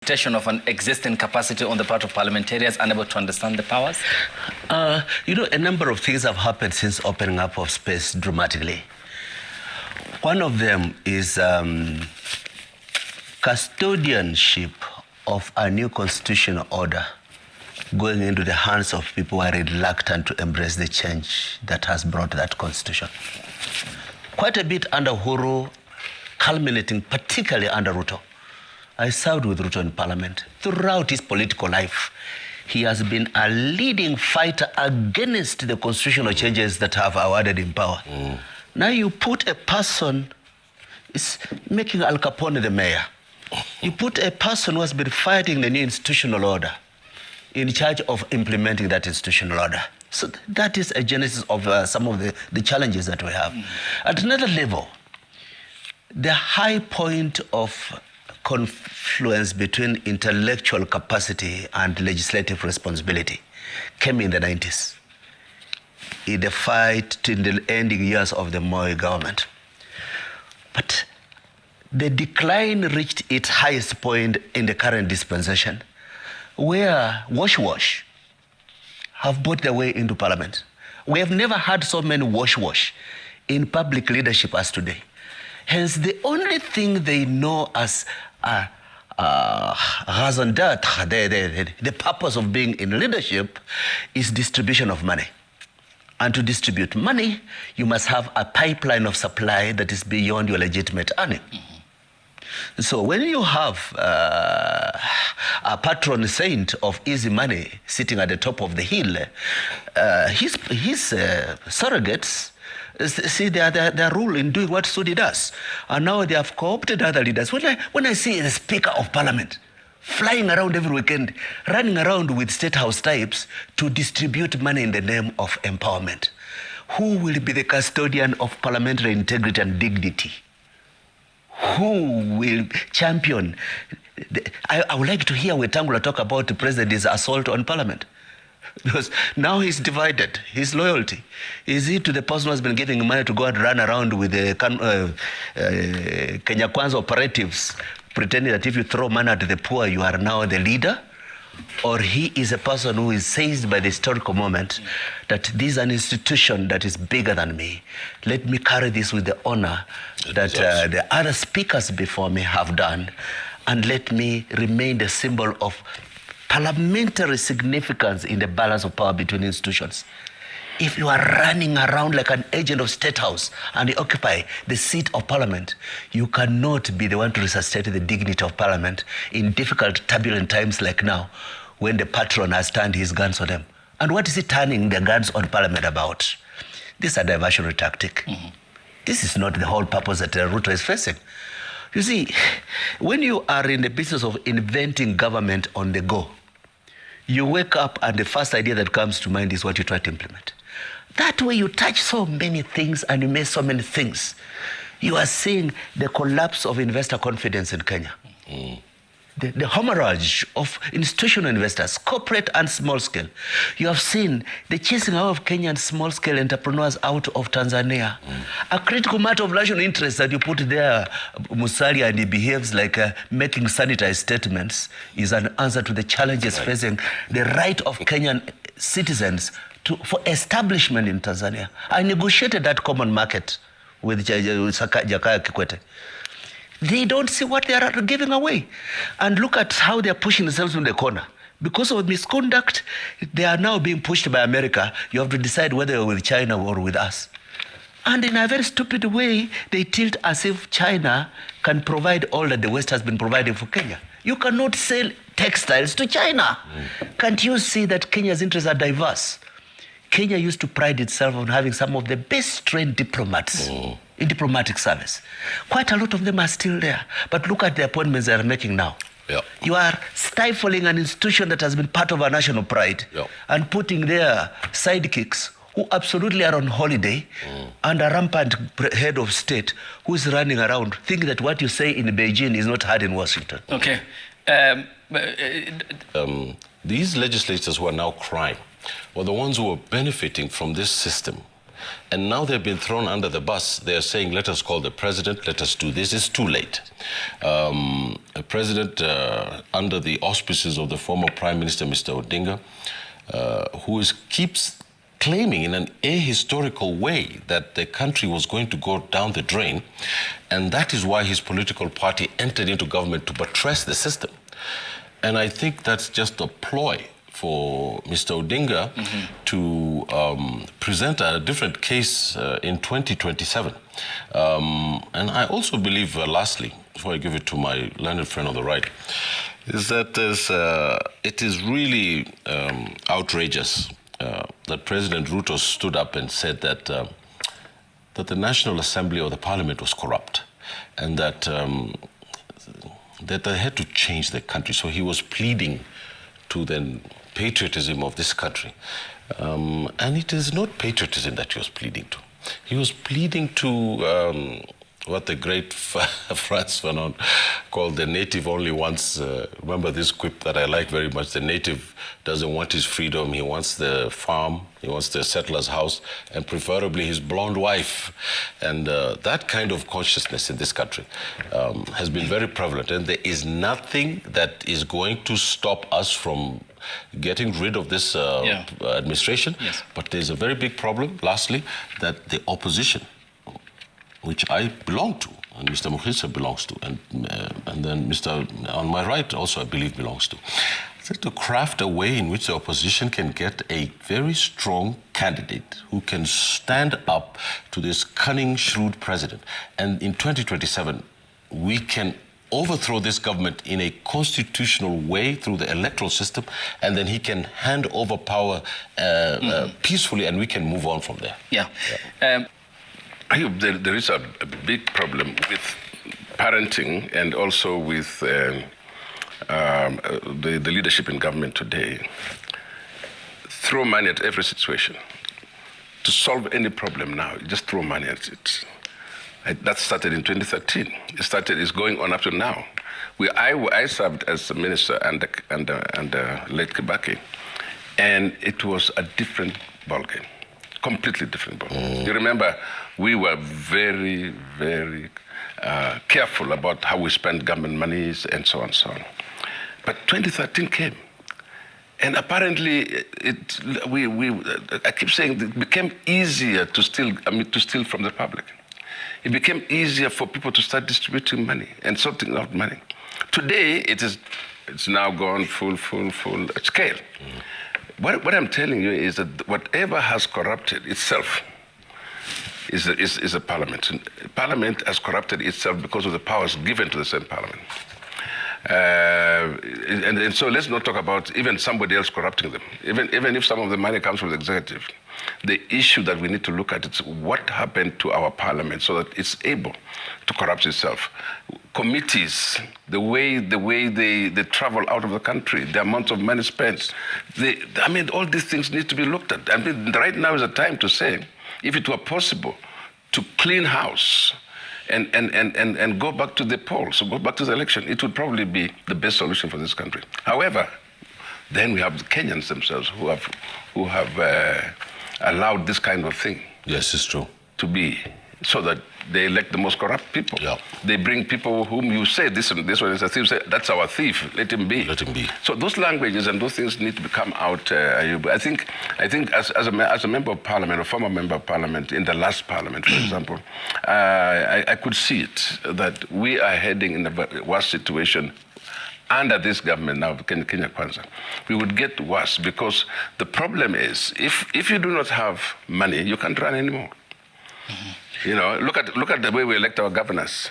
Of an existing capacity on the part of parliamentarians unable to understand the powers? A number of things have happened since opening up of space dramatically. One of them is custodianship of a new constitutional order going into the hands of people who are reluctant to embrace the change that has brought that constitution. Quite a bit under Uhuru, culminating particularly under Ruto. I served with Ruto in Parliament. Throughout his political life, he has been a leading fighter against the constitutional changes that have awarded him power. Now you put a person, it's making Al Capone the mayor. You put a person who has been fighting the new institutional order in charge of implementing that institutional order. So that is a genesis of some of the challenges that we have. At another level, the high point of confluence between intellectual capacity and legislative responsibility came in the 90s, in the fight in the ending years of the Moi government. But the decline reached its highest point in the current dispensation, where wash have bought their way into parliament. We have never had so many wash in public leadership as today. Hence, the only thing they know as raison d'etre, the purpose of being in leadership, is distribution of money. And to distribute money, you must have a pipeline of supply that is beyond your legitimate earning. So when you have a patron saint of easy money sitting at the top of the hill, his surrogates see their rule in doing what Sudi does. And now they have co-opted other leaders. When I see the Speaker of Parliament flying around every weekend, running around with State House types to distribute money in the name of empowerment, who will be the custodian of parliamentary integrity and dignity? Who will champion? I would like to hear Wetangula talk about the president's assault on Parliament. Because now he's divided. His loyalty. Is he to the person who has been giving money to go and run around with the Kenya Kwanza operatives, pretending that if you throw money at the poor, you are now the leader? Or he is a person who is seized by the historical moment that this is an institution that is bigger than me. Let me carry this with the honor that the other speakers before me have done, and let me remain the symbol of parliamentary significance in the balance of power between institutions. If you are running around like an agent of State House and you occupy the seat of Parliament, you cannot be the one to resuscitate the dignity of Parliament in difficult, turbulent times like now, when the patron has turned his guns on them. And what is he turning the guns on Parliament about? This is a diversionary tactic. This is not the whole purpose that Ruto is facing. You see, when you are in the business of inventing government on the go, you wake up and the first idea that comes to mind is what you try to implement. That way you touch so many things and you make so many things. You are seeing the collapse of investor confidence in Kenya. The hemorrhage of institutional investors, corporate and small scale. You have seen the chasing out of Kenyan small scale entrepreneurs out of Tanzania. A critical matter of national interest that you put there, Musalia, and he behaves like making sanitized statements, is an answer to the challenges facing the right of Kenyan citizens for establishment in Tanzania. I negotiated that common market with Jakaya Kikwete. They don't see what they are giving away. And look at how they are pushing themselves in the corner. Because of misconduct, they are now being pushed by America. You have to decide whether you're with China or with us. And in a very stupid way, they tilt as if China can provide all that the West has been providing for Kenya. You cannot sell textiles to China. Can't you see that Kenya's interests are diverse? Kenya used to pride itself on having some of the best trained diplomats in diplomatic service. Quite a lot of them are still there. But look at the appointments they are making now. You are stifling an institution that has been part of our national pride and putting their sidekicks who absolutely are on holiday and a rampant head of state who is running around thinking that what you say in Beijing is not heard in Washington. Okay. These legislators who are now crying were the ones who were benefiting from this system And now they've been thrown under the bus. They're saying, let us call the president, let us do this. It's too late. A president under the auspices of the former Prime Minister, Mr. Odinga, who keeps claiming in an ahistorical way that the country was going to go down the drain, and that is why his political party entered into government to buttress the system. And I think that's just a ploy for Mr. Odinga to present a different case in 2027. And I also believe, lastly, before I give it to my learned friend on the right, is that it is really outrageous that President Ruto stood up and said that the National Assembly or the Parliament was corrupt, and that they had to change the country. So he was pleading to the patriotism of this country. And it is not patriotism that he was pleading to. He was pleading to what the great Frantz Fanon called the native only wants. Remember this quip that I like very much: the native doesn't want his freedom, he wants the farm, he wants the settler's house, and preferably his blonde wife. And that kind of consciousness in this country has been very prevalent, and there is nothing that is going to stop us from getting rid of this administration. Yes. But there's a very big problem, lastly, that the opposition, which I belong to, and Mr. Mukhisa belongs to, and then Mr. on my right also I believe belongs to, to craft a way in which the opposition can get a very strong candidate who can stand up to this cunning, shrewd president. And in 2027, we can overthrow this government in a constitutional way through the electoral system, and then he can hand over power peacefully, and we can move on from there. There is a big problem with parenting and also with the leadership in government today. Throw money at every situation. To solve any problem now, just throw money at it. That started in 2013. It's going on up to now. I served as a minister under late Kibaki, and it was a different ballgame. Completely different ballgame. You remember, we were very, very careful about how we spent government monies and so on and so on. But 2013 came, and apparently I keep saying it became easier to steal from the public. It became easier for people to start distributing money and sorting out money. Today, it's now gone full scale. What I'm telling you is that whatever has corrupted itself is a parliament. Parliament has corrupted itself because of the powers given to the same parliament. And so let's not talk about even somebody else corrupting them. Even if some of the money comes from the executive, the issue that we need to look at is what happened to our parliament so that it's able to corrupt itself. Committees, the way they travel out of the country, the amount of money spent. All these things need to be looked at. Right now is a time to say, if it were possible to clean house and go back to the polls, so go back to the election, it would probably be the best solution for this country. However, then we have the Kenyans themselves who have allowed this kind of thing. Yes, it's true. To be, so that they elect the most corrupt people. Yeah. They bring people whom you say, this one is a thief, say, that's our thief, let him be. Let him be. So those languages and those things need to come out. I think as a member of parliament, a former member of parliament in the last parliament, for example, I could see it, that we are heading in a worse situation under this government now, Kenya Kwanza. We would get worse because the problem is, if you do not have money, you can't run anymore. You know, look at the way we elect our governors.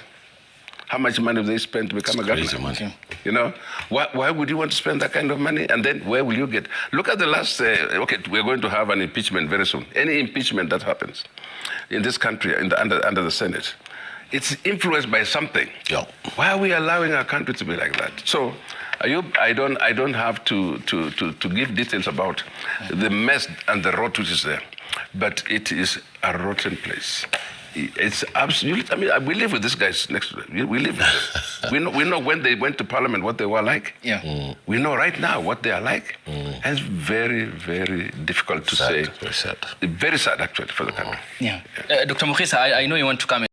How much money they spend to become a governor? Money. You know, why would you want to spend that kind of money? And then where will you get? Look at the last. We're going to have an impeachment very soon. Any impeachment that happens in this country under the Senate, it's influenced by something. Yeah. Why are we allowing our country to be like that? So, I don't have to give details about the mess and the rot which is there, but it is a rotten place. It's absolutely. I mean, we live with these guys next to them. We live with them. We know when they went to Parliament what they were like. Yeah. We know right now what they are like. And it's very, very difficult to say. Very sad. Very sad, actually, for the country. Yeah. Dr. Mukhisa, I know you want to come in.